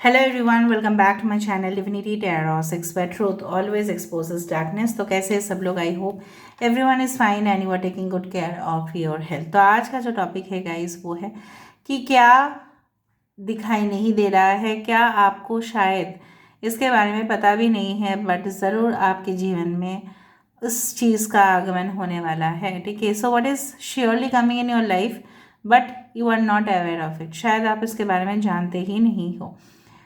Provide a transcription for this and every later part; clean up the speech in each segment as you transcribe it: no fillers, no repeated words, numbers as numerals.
Hello everyone, welcome back to my channel Divinity Tarot 6 where truth always exposes darkness। तो कैसे हैं सब लोग? I hope everyone is fine and you are taking good care of your health. तो आज का जो topic है गाइस वो है कि क्या दिखाई नहीं दे रहा है, क्या आपको शायद इसके बारे में पता भी नहीं है, बट ज़रूर आपके जीवन में उस चीज़ का आगमन होने वाला है। ठीक है, so what is surely coming in your life but you are not aware of it. शायद आप इसके बारे में जानते ही नहीं हो।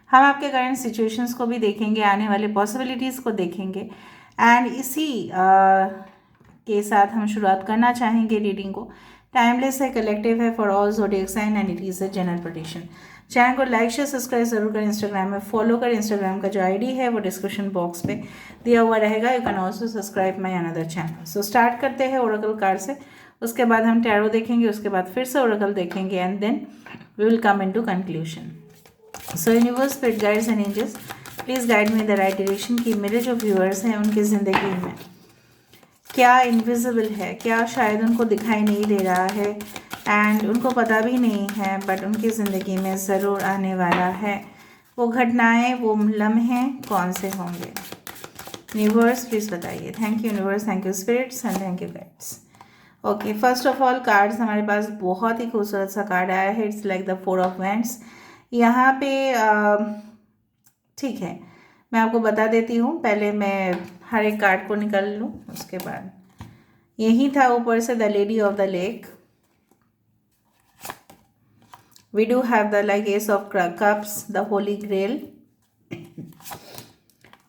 हम आपके करंट सिचुएशंस को भी देखेंगे, आने वाले पॉसिबिलिटीज़ को देखेंगे एंड इसी के साथ हम शुरुआत करना चाहेंगे रीडिंग को। टाइमलेस है, कलेक्टिव है for all zodiac sign and it is a general prediction. Channel को लाइक शेयर सब्सक्राइब जरूर करें, इंस्टाग्राम में फॉलो करें। इंस्टाग्राम का जो आईडी है वो डिस्क्रिप्शन बॉक्स पे दिया हुआ रहेगा। You can also subscribe my another channel. So start करते हैं ओरेकल कार्ड से, उसके बाद हम टैरो देखेंगे, उसके बाद फिर से ओरेकल देखेंगे and then we will come in to conclusion. So universe, spirit guides and angels, please guide me the right direction कि मेरे जो व्यूअर्स हैं उनकी ज़िंदगी में क्या इनविजिबल है, क्या शायद उनको दिखाई नहीं दे रहा है एंड उनको पता भी नहीं है बट उनकी ज़िंदगी में ज़रूर आने वाला है। वो घटनाएं, वो लम्हे कौन से होंगे? यूनिवर्स प्लीज़ बताइए। Thank you universe, thank you spirits and thank you guides. Okay, first of all cards हमारे पास बहुत ही खूबसूरत सा कार्ड आया है। It's like the 4 of wands. यहाँ पे ठीक है, मैं आपको बता देती हूँ। पहले मैं हर एक कार्ड को निकाल लूँ, उसके बाद यही था ऊपर से the lady of the lake. We do have the like ace of cups, the holy grail.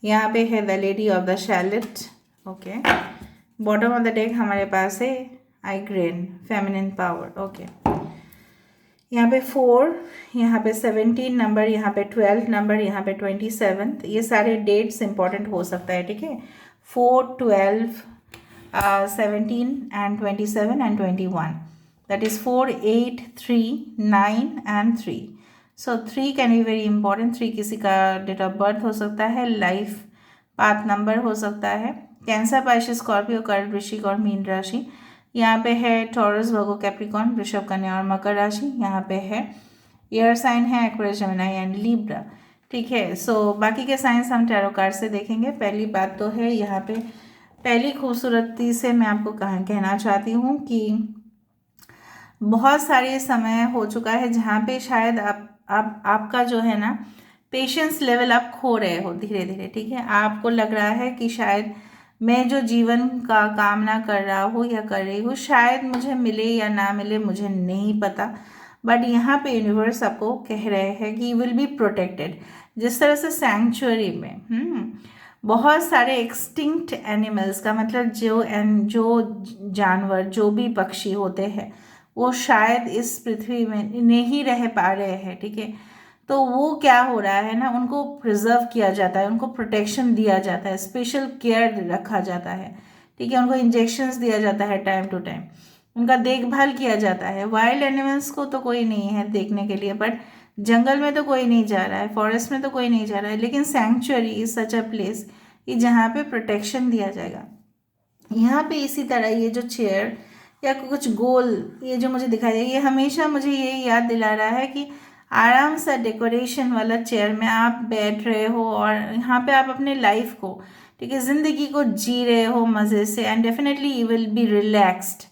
यहाँ पे है the lady of the Shalott. Okay, bottom of the deck हमारे पास है आई ग्रेन, फेमिनिन पावर। ओके, यहाँ पे 4, यहाँ पे 17 नंबर, यहाँ पे 12 नंबर, यहाँ पे 27। ये सारे डेट्स इंपॉर्टेंट हो सकता है। ठीक है, 4, 12, 17 and 27 and 21, that is 4, 8, 3, 9 and 3। So 3 can be very important. 3 किसी का डेट ऑफ बर्थ हो सकता है, लाइफ पाथ नंबर हो सकता है। कैंसर, पाइसेस, स्कॉर्पियो, कर्क, वृश्चिक और मीन राशि। यहाँ पे है टॉरस, वर्गो, कैप्रिकॉन, वृषभ, कन्या और मकर राशि। यहाँ पे है एयर साइन है एक्वेरियस, जेमिनी एंड लिब्रा। ठीक है, सो बाकी के साइंस हम टैरो कार्ड से देखेंगे। पहली बात तो है यहाँ पे, पहली खूबसूरती से मैं आपको कहना चाहती हूँ कि बहुत सारे समय हो चुका है जहाँ पे शायद आपका जो है ना पेशेंस लेवल आप खो रहे हो धीरे धीरे। ठीक है, आपको लग रहा है कि शायद मैं जो जीवन का कामना कर रहा हूँ या कर रही हूँ, शायद मुझे मिले या ना मिले, मुझे नहीं पता। बट यहाँ पे यूनिवर्स आपको कह रहे हैं कि यू विल बी प्रोटेक्टेड। जिस तरह से सैंक्चुअरी में बहुत सारे एक्सटिंक्ट एनिमल्स का मतलब जो जानवर, जो भी पक्षी होते हैं, वो शायद इस पृथ्वी में नहीं रह पा रहे हैं। ठीक है, तो वो क्या हो रहा है ना, उनको प्रिजर्व किया जाता है, उनको प्रोटेक्शन दिया जाता है, स्पेशल केयर रखा जाता है। ठीक है, उनको इंजेक्शंस दिया जाता है टाइम टू टाइम, उनका देखभाल किया जाता है। वाइल्ड एनिमल्स को तो कोई नहीं है देखने के लिए, बट जंगल में तो कोई नहीं जा रहा है, फॉरेस्ट में तो कोई नहीं जा रहा है, लेकिन sanctuary is such a place कि जहाँ पे प्रोटेक्शन दिया जाएगा। यहाँ पे इसी तरह ये जो चेयर या कुछ गोल, ये जो मुझे दिखाई दे, ये हमेशा मुझे ये याद दिला रहा है कि आराम सा डेकोरेशन वाला चेयर में आप बैठ रहे हो और यहाँ पे आप अपने लाइफ को, ठीक है, ज़िंदगी को जी रहे हो मज़े से and definitely you will B relaxed.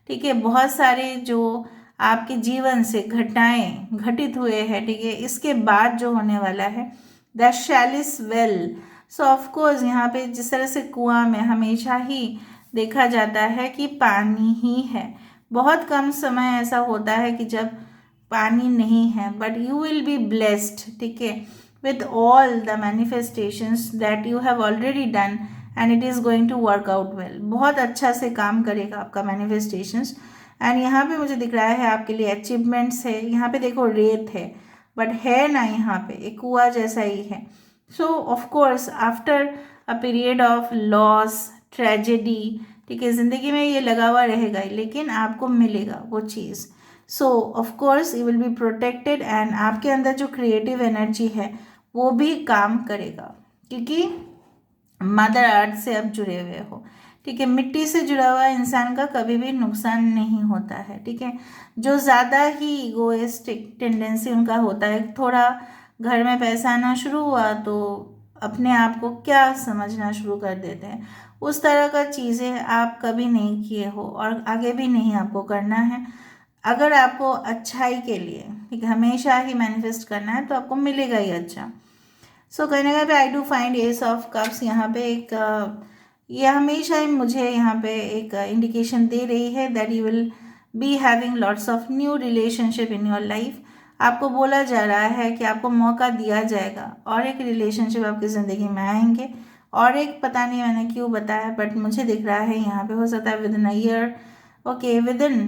ठीक है, बहुत सारे जो आपके जीवन से घटनाएं घटित हुए हैं, ठीक है, इसके बाद जो होने वाला है द शैलिस वेल। सो ऑफकोर्स यहाँ पे जिस तरह से कुआं में हमेशा ही देखा जाता है कि पानी ही है, बहुत कम समय ऐसा होता है कि जब पानी नहीं है, but you will be blessed. ठीक है, with all the manifestations that you have already done and it is going to work out well. बहुत अच्छा से काम करेगा आपका मैनिफेस्टेशंस। एंड यहाँ पे मुझे दिख रहा है आपके लिए अचीवमेंट्स है। यहाँ पे देखो रेत है, बट है ना, यहाँ पे एक कुआं जैसा ही है। So of course after a period of loss, tragedy, ठीक है, ज़िंदगी में ये लगा हुआ रहेगा, लेकिन आपको मिलेगा वो चीज़। So of course you will be protected and आपके अंदर जो क्रिएटिव एनर्जी है वो भी काम करेगा, क्योंकि मदर अर्थ से आप जुड़े हुए हो। ठीक है, मिट्टी से जुड़ा हुआ इंसान का कभी भी नुकसान नहीं होता है। ठीक है, जो ज़्यादा ही इगोइस्टिक टेंडेंसी उनका होता है, थोड़ा घर में पैसा आना शुरू हुआ तो अपने आप को क्या समझना शुरू कर देते हैं। उस तरह का चीज़ें आप कभी नहीं किए हो और आगे भी नहीं आपको करना है। अगर आपको अच्छाई के लिए, ठीक है, हमेशा ही मैनिफेस्ट करना है तो आपको मिलेगा ही अच्छा। सो कहने का भी I do find S of cups यहाँ पे एक ये हमेशा ही मुझे यहाँ पे एक इंडिकेशन दे रही है that you will be having lots of new relationship in your life. आपको बोला जा रहा है कि आपको मौका दिया जाएगा और एक रिलेशनशिप आपकी ज़िंदगी में आएंगे। और एक पता नहीं मैंने क्यों बताया बट मुझे दिख रहा है यहाँ पे हो सकता है with in a year, okay, with in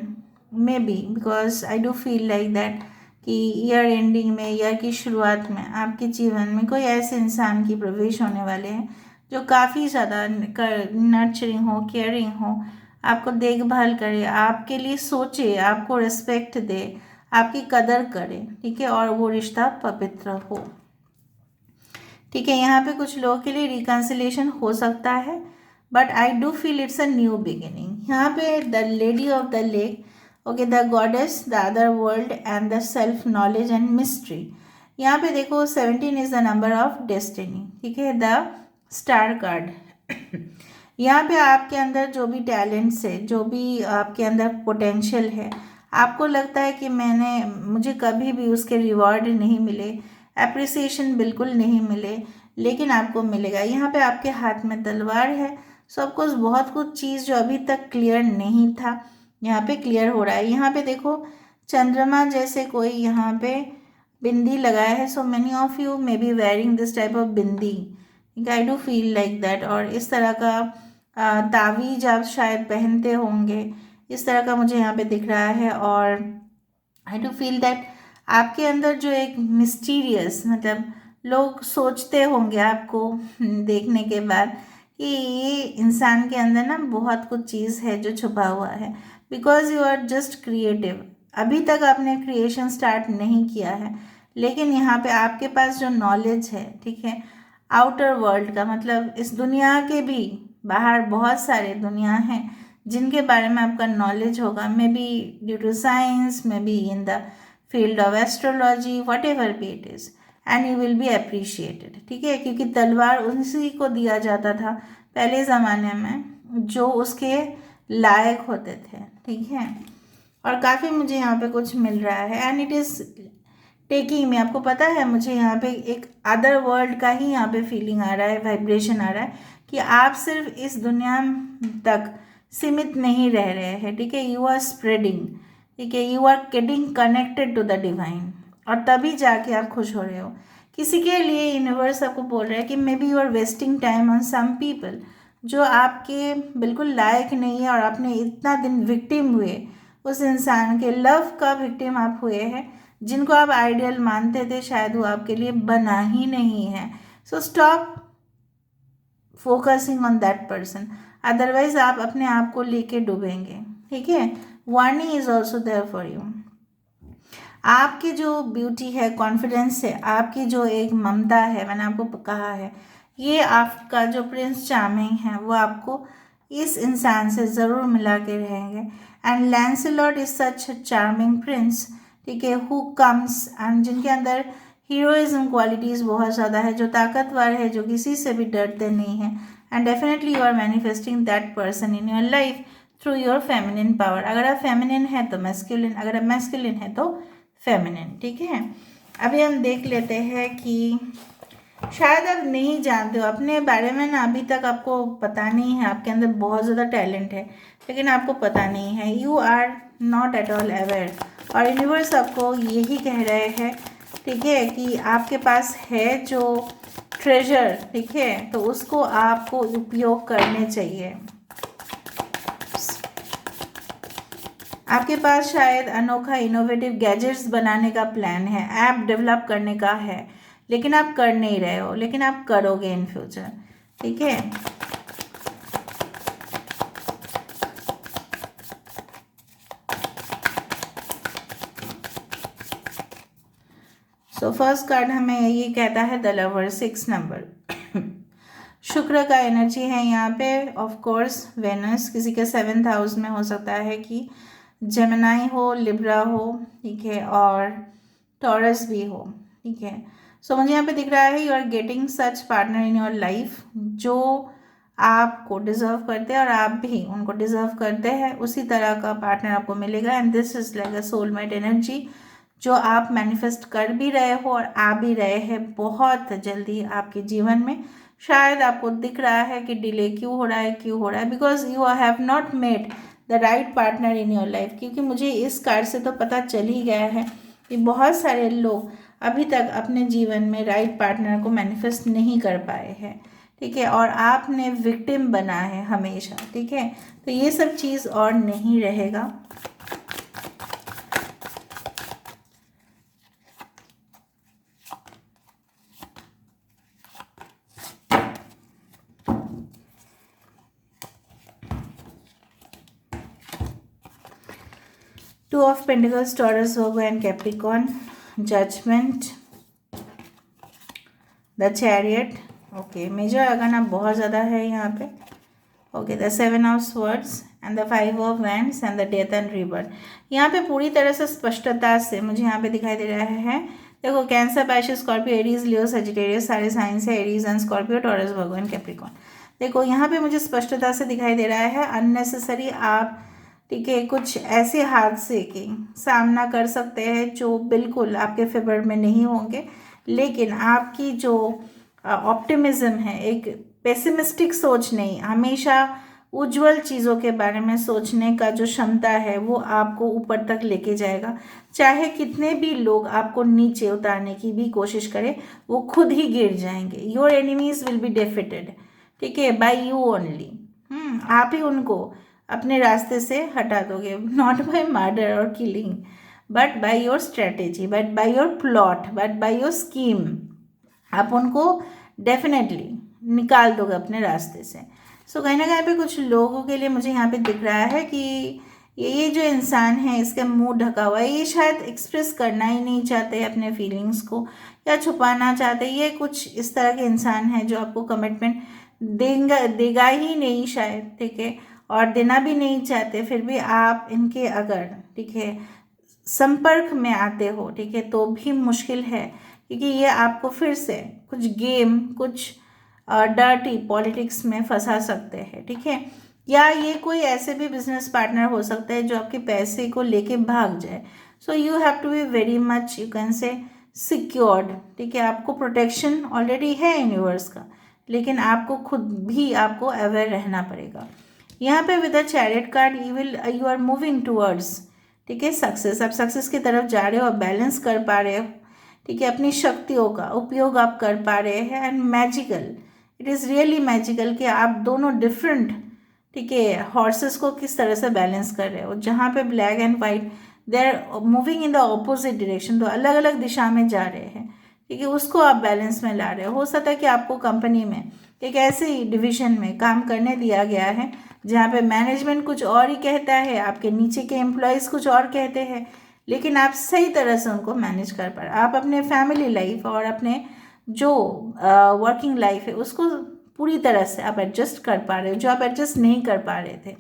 may be, because I do feel like that कि ईयर एंडिंग में, ईयर की शुरुआत में आपके जीवन में कोई ऐसे इंसान की प्रवेश होने वाले हैं जो काफ़ी ज़्यादा नर्चरिंग हो, केयरिंग हो, आपको देखभाल करे, आपके लिए सोचे, आपको रिस्पेक्ट दे, आपकी कदर करे, ठीक है, और वो रिश्ता पवित्र हो। ठीक है, यहाँ पे कुछ लोगों के लिए रिकन्सिलेशन हो सकता है but I do feel it's a new beginning. यहाँ पे the lady of the lake, okay, the goddess, the other world and the self knowledge and mystery. यहाँ पे देखो 17 is the number of destiny, ठीक है, द स्टार कार्ड। यहाँ पे आपके अंदर जो भी टैलेंट्स है, जो भी आपके अंदर पोटेंशियल है, आपको लगता है कि मुझे कभी भी उसके रिवॉर्ड नहीं मिले, अप्रिसिएशन बिल्कुल नहीं मिले, लेकिन आपको मिलेगा। यहाँ पे आपके हाथ में तलवार है। सब कुछ, बहुत कुछ चीज़ जो अभी तक क्लियर नहीं था यहाँ पे क्लियर हो रहा है। यहाँ पे देखो चंद्रमा जैसे कोई यहाँ पे बिंदी लगाया है। So many of you may be wearing this type of bindi, I do feel like that. और इस तरह का तावीज आप शायद पहनते होंगे, इस तरह का मुझे यहाँ पे दिख रहा है। और आई डू फील दैट आपके अंदर जो एक मिस्टीरियस, मतलब लोग सोचते होंगे आपको देखने के बाद कि ये इंसान के अंदर ना बहुत कुछ चीज़ है जो छुपा हुआ है, because you are just creative. अभी तक आपने क्रिएशन स्टार्ट नहीं किया है, लेकिन यहाँ पे आपके पास जो नॉलेज है, ठीक है, आउटर वर्ल्ड का, मतलब इस दुनिया के भी बाहर बहुत सारे दुनिया हैं जिनके बारे में आपका नॉलेज होगा, may be due to science, may be in the field of astrology, what be it is, and you will be appreciated, ठीक है, क्योंकि तलवार उसी को दिया जाता था पहले ज़माने में जो उसके लायक होते थे, ठीक है। और काफ़ी मुझे यहाँ पे कुछ मिल रहा है एंड इट इज़ टेकिंग में, आपको पता है मुझे यहाँ पे एक अदर वर्ल्ड का ही यहाँ पे फीलिंग आ रहा है, वाइब्रेशन आ रहा है कि आप सिर्फ इस दुनिया तक सीमित नहीं रह रहे हैं, ठीक है, यू आर स्प्रेडिंग, ठीक है, you are getting connected to the divine, और तभी जाके आप खुश हो रहे हो। किसी के लिए यूनिवर्स आपको बोल रहा है कि may be you are wasting time on some people जो आपके बिल्कुल लायक नहीं है, और आपने इतना दिन विक्टिम हुए, उस इंसान के लव का विक्टिम आप हुए हैं, जिनको आप आइडियल मानते थे, शायद वो आपके लिए बना ही नहीं है। So stop focusing on that person, otherwise आप अपने आप को लेके डूबेंगे, ठीक है। Warning is also there for you. आपकी जो ब्यूटी है, कॉन्फिडेंस है, आपकी जो एक ममता है, मैंने आपको कहा है, ये आपका जो प्रिंस चार्मिंग है वो आपको इस इंसान से ज़रूर मिला के रहेंगे। And Lancelot is such charming prince, ठीक है, हु कम्स एंड जिनके अंदर हीरोइज्म क्वालिटीज़ बहुत ज़्यादा है, जो ताकतवर है, जो किसी से भी डरते नहीं हैं। And definitely you are manifesting that person in your life through your feminine power. अगर आप फेमिनिन है तो मैस्कुलिन, अगर आप मैस्कुलिन है तो फेमिनिन, ठीक है। अभी हम देख लेते हैं कि शायद आप नहीं जानते हो अपने बारे में ना, अभी तक आपको पता नहीं है, आपके अंदर बहुत ज़्यादा टैलेंट है लेकिन आपको पता नहीं है, you are not at all aware. और यूनिवर्स आपको यही कह रहे हैं, ठीक है, कि आपके पास है जो ट्रेजर, ठीक है, तो उसको आपको उपयोग करने चाहिए। आपके पास शायद अनोखा इनोवेटिव गैजेट्स बनाने का प्लान है, ऐप डेवलप करने का है, लेकिन आप कर नहीं रहे हो, लेकिन आप करोगे इन फ्यूचर, ठीक है। सो फर्स्ट कार्ड हमें ये कहता है द लवर, 6 नंबर। शुक्र का एनर्जी है यहाँ पे, ऑफ कोर्स वेनस किसी के 7th हाउस में हो सकता है कि जेमिनाई हो, लिब्रा हो, ठीक है, और टॉरस भी हो, ठीक है। सो मुझे यहाँ पे दिख रहा है you are getting such partner in your life जो आपको डिजर्व करते हैं और आप भी उनको डिजर्व करते हैं, उसी तरह का पार्टनर आपको मिलेगा। And this is like a soulmate energy जो आप मैनिफेस्ट कर भी रहे हो और आ भी रहे हैं बहुत जल्दी आपके जीवन में। शायद आपको दिख रहा है कि डिले क्यों हो रहा है, because you have not made the right partner in your life. क्योंकि मुझे इस कार्ड से तो पता चल ही गया है कि बहुत सारे लोग अभी तक अपने जीवन में राइट पार्टनर को मैनिफेस्ट नहीं कर पाए हैं, ठीक है, और आपने विक्टिम बना है हमेशा, ठीक है। तो ये सब चीज़ और नहीं रहेगा। Two of Pentacles, Taurus, Virgo and Capricorn, Judgment, The Chariot, okay, major arcana बहुत ज़्यादा है यहाँ पे, okay, the 7 of swords and the 5 of wands and the death and rebirth. यहाँ पे पूरी तरह से स्पष्टता से मुझे यहाँ पे दिखाई दे रहा है। देखो, कैंसर, पाइसेस, स्कॉर्पियो, एरीज, लियो, सजिटेरियस, सारे साइंस है, Aries and Scorpio, taurus, Virgo and Capricorn. देखो यहाँ पे मुझे स्पष्टता से दिखाई दे रहा है अननेसेसरी आप, ठीक है, कुछ ऐसे हादसे के सामना कर सकते हैं जो बिल्कुल आपके फेवर में नहीं होंगे, लेकिन आपकी जो ऑप्टिमिज्म है, एक पेसिमिस्टिक सोच नहीं, हमेशा उज्जवल चीज़ों के बारे में सोचने का जो क्षमता है वो आपको ऊपर तक लेके जाएगा। चाहे कितने भी लोग आपको नीचे उतारने की भी कोशिश करें, वो खुद ही गिर जाएंगे। Your enemies will be defeated, ठीक है, बाय यू ओनली। आप ही उनको अपने रास्ते से हटा दोगे, नॉट बाय मर्डर और killing, but by your strategy, but by your plot, but by your scheme. आप उनको डेफिनेटली निकाल दोगे अपने रास्ते से। सो कहीं ना कहीं पे कुछ लोगों के लिए मुझे यहाँ पे दिख रहा है कि ये जो इंसान है इसका मुंह ढका हुआ है, ये शायद एक्सप्रेस करना ही नहीं चाहते अपने फीलिंग्स को, या छुपाना चाहते। ये कुछ इस तरह के इंसान है जो आपको कमिटमेंट देगा ही नहीं शायद, ठीक है, और देना भी नहीं चाहते। फिर भी आप इनके अगर, ठीक है, संपर्क में आते हो, ठीक है, तो भी मुश्किल है, क्योंकि ये आपको फिर से कुछ गेम, कुछ डर्टी पॉलिटिक्स में फंसा सकते हैं, ठीक है। या ये कोई ऐसे भी बिजनेस पार्टनर हो सकता है जो आपके पैसे को लेके भाग जाए। So you have to be very much, you can say, secured, ठीक है। आपको प्रोटेक्शन ऑलरेडी है यूनिवर्स का, लेकिन आपको खुद भी आपको अवेयर रहना पड़ेगा। यहाँ पे with the chariot card you are moving towards, ठीक है, सक्सेस। आप सक्सेस की तरफ जा रहे हो, आप बैलेंस कर पा रहे हो, ठीक है, अपनी शक्तियों का उपयोग आप कर पा रहे हैं। And magical, it is really magical कि आप दोनों डिफरेंट, ठीक है, हॉर्सेस को किस तरह से बैलेंस कर रहे हो। जहाँ पे black and white they are moving in the opposite direction, तो अलग अलग दिशा में जा रहे हैं, ठीक है, उसको आप बैलेंस में ला रहे हो सकता है कि आपको कंपनी में एक ऐसे डिवीजन में काम करने दिया गया है जहाँ पे मैनेजमेंट कुछ और ही कहता है, आपके नीचे के एम्प्लॉयज़ कुछ और कहते हैं, लेकिन आप सही तरह से उनको मैनेज कर पा रहे। आप अपने फैमिली लाइफ और अपने जो वर्किंग लाइफ है उसको पूरी तरह से आप एडजस्ट कर पा रहे हो, जो आप एडजस्ट नहीं कर पा रहे थे।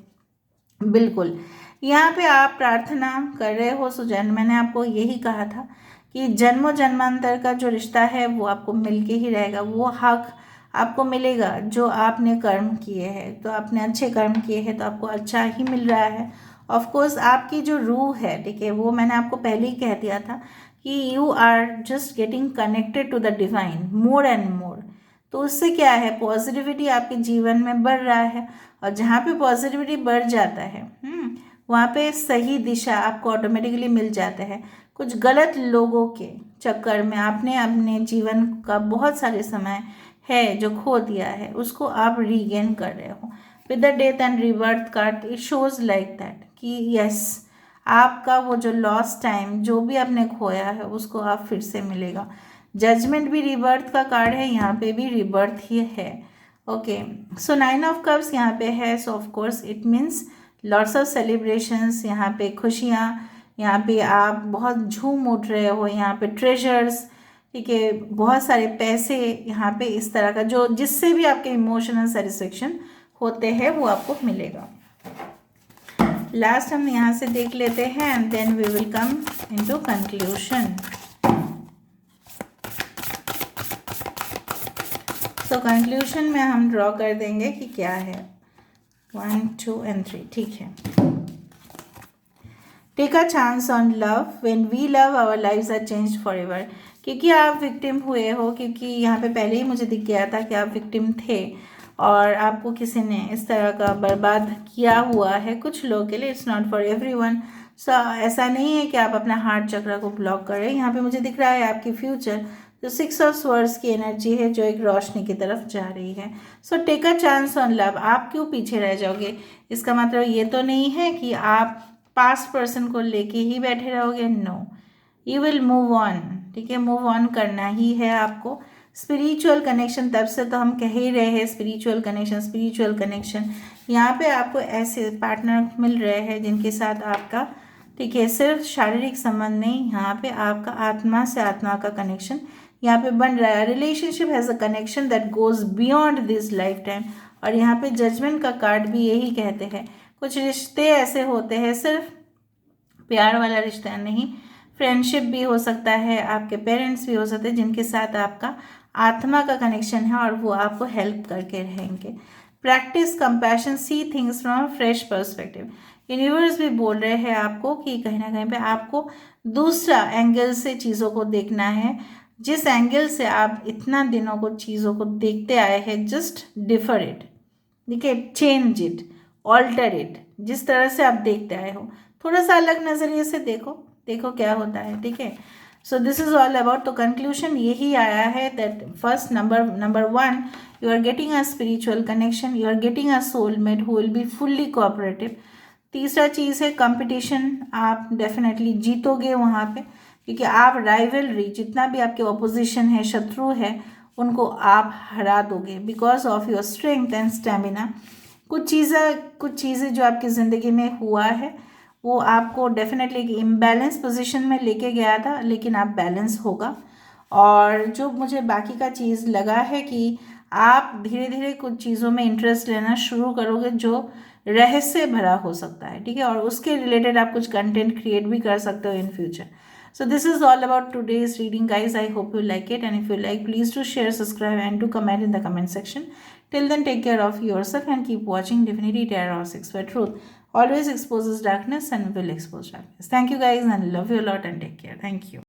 बिल्कुल, यहाँ पे आप प्रार्थना कर रहे हो सुजन। मैंने आपको यही कहा था कि जन्मों जन्मांतर का जो रिश्ता है वो आपको मिलके ही रहेगा, वो हक आपको मिलेगा जो आपने कर्म किए हैं। तो आपने अच्छे कर्म किए हैं तो आपको अच्छा ही मिल रहा है। ऑफ कोर्स आपकी जो रूह है, ठीक है, वो मैंने आपको पहले ही कह दिया था कि you are just getting connected to the divine more and more. तो उससे क्या है, पॉजिटिविटी आपके जीवन में बढ़ रहा है, और जहाँ पे पॉजिटिविटी बढ़ जाता है वहाँ पे सही दिशा आपको ऑटोमेटिकली मिल जाता है। कुछ गलत लोगों के चक्कर में आपने अपने जीवन का बहुत सारे समय है जो खो दिया है, उसको आप रीगेन कर रहे हो। With the death and rebirth card it shows like that कि यस, आपका वो जो लॉस्ट टाइम जो भी आपने खोया है उसको आप फिर से मिलेगा। जजमेंट भी रिबर्थ का कार्ड है, यहाँ पे भी रिबर्थ ही है। ओके, सो 9 ऑफ कप्स यहाँ पे है। सो of course it means lots of celebrations, यहाँ पे खुशियाँ, यहाँ पे आप बहुत झूम उठ रहे हो, यहाँ पे ट्रेजर्स, ठीक है, बहुत सारे पैसे, यहाँ पे इस तरह का जो जिससे भी आपके इमोशनल सेटिस्फेक्शन होते हैं वो आपको मिलेगा। लास्ट हम यहाँ से देख लेते हैं and then we will come into conclusion. तो कंक्लूजन में हम ड्रॉ कर देंगे कि क्या है, 1 2 and 3, ठीक है। Take a chance on love, when we love our lives are changed forever. क्योंकि आप विक्टिम हुए हो, क्योंकि यहाँ पे पहले ही मुझे दिख गया था कि आप विक्टिम थे और आपको किसी ने इस तरह का बर्बाद किया हुआ है कुछ लोगों के लिए, इट्स नॉट फॉर एवरीवन। सो ऐसा नहीं है कि आप अपना हार्ट चक्र को ब्लॉक कर रहे हैं। यहाँ पे मुझे दिख रहा है आपकी फ्यूचर जो 6 ऑफ स्वर्ड्स की एनर्जी है, जो एक रोशनी की तरफ जा रही है। So take a chance on love. आप क्यों पीछे रह जाओगे? इसका मतलब ये तो नहीं है कि आप पास्ट पर्सन को लेके ही बैठे रहोगे, no, you will move on, ठीक है। मूव ऑन करना ही है आपको। स्पिरिचुअल कनेक्शन, तब से तो हम कह ही रहे हैं स्पिरिचुअल कनेक्शन, स्पिरिचुअल कनेक्शन। यहाँ पे आपको ऐसे पार्टनर मिल रहे हैं जिनके साथ आपका, ठीक है, सिर्फ शारीरिक संबंध नहीं, यहाँ पे आपका आत्मा से आत्मा का कनेक्शन यहाँ पे बन रहा है। Relationship has a connection that goes beyond this life time. और यहाँ पे जजमेंट का कार्ड भी यही कहते हैं, कुछ रिश्ते ऐसे होते हैं, सिर्फ प्यार वाला रिश्ता नहीं, फ्रेंडशिप भी हो सकता है, आपके पेरेंट्स भी हो सकते हैं जिनके साथ आपका आत्मा का कनेक्शन है और वो आपको हेल्प करके रहेंगे। Practice compassion, see things from fresh perspective. Universe भी बोल रहे हैं आपको कि कहीं ना कहीं पे आपको दूसरा एंगल से चीज़ों को देखना है। जिस एंगल से आप इतना दिनों को चीज़ों को देखते आए हैं, जस्ट डिफर इट, ठीक है, चेंज इट, ऑल्टर इट। जिस तरह से आप देखते आए हो थोड़ा सा अलग नज़रिए से देखो, देखो क्या होता है, ठीक है। So this is all about, तो कंक्लूजन यही आया है that first number 1, you are getting a spiritual connection, you are getting a soulmate who will be fully cooperative. तीसरा चीज़ है कंपटीशन, आप डेफिनेटली जीतोगे वहाँ पे, क्योंकि आप राइवलरी, जितना भी आपके ऑपोजिशन है, शत्रु है, उनको आप हरा दोगे because of your strength and stamina. कुछ चीज़ें जो आपकी ज़िंदगी में हुआ है वो आपको डेफिनेटली एक इम्बैलेंस पोजीशन में लेके गया था, लेकिन आप बैलेंस होगा। और जो मुझे बाकी का चीज़ लगा है कि आप धीरे धीरे कुछ चीज़ों में इंटरेस्ट लेना शुरू करोगे जो रहस्य भरा हो सकता है, ठीक है, और उसके रिलेटेड आप कुछ कंटेंट क्रिएट भी कर सकते हो in future. So this is all about today's reading, guys. I hope you like it, and if you like, please do share, subscribe, and to comment in the comment section. Till then, take care of yourself and keep watching Divinity Tarot 6, where truth always exposes darkness and will expose darkness. Thank you, guys, and love you a lot, and take care. Thank you.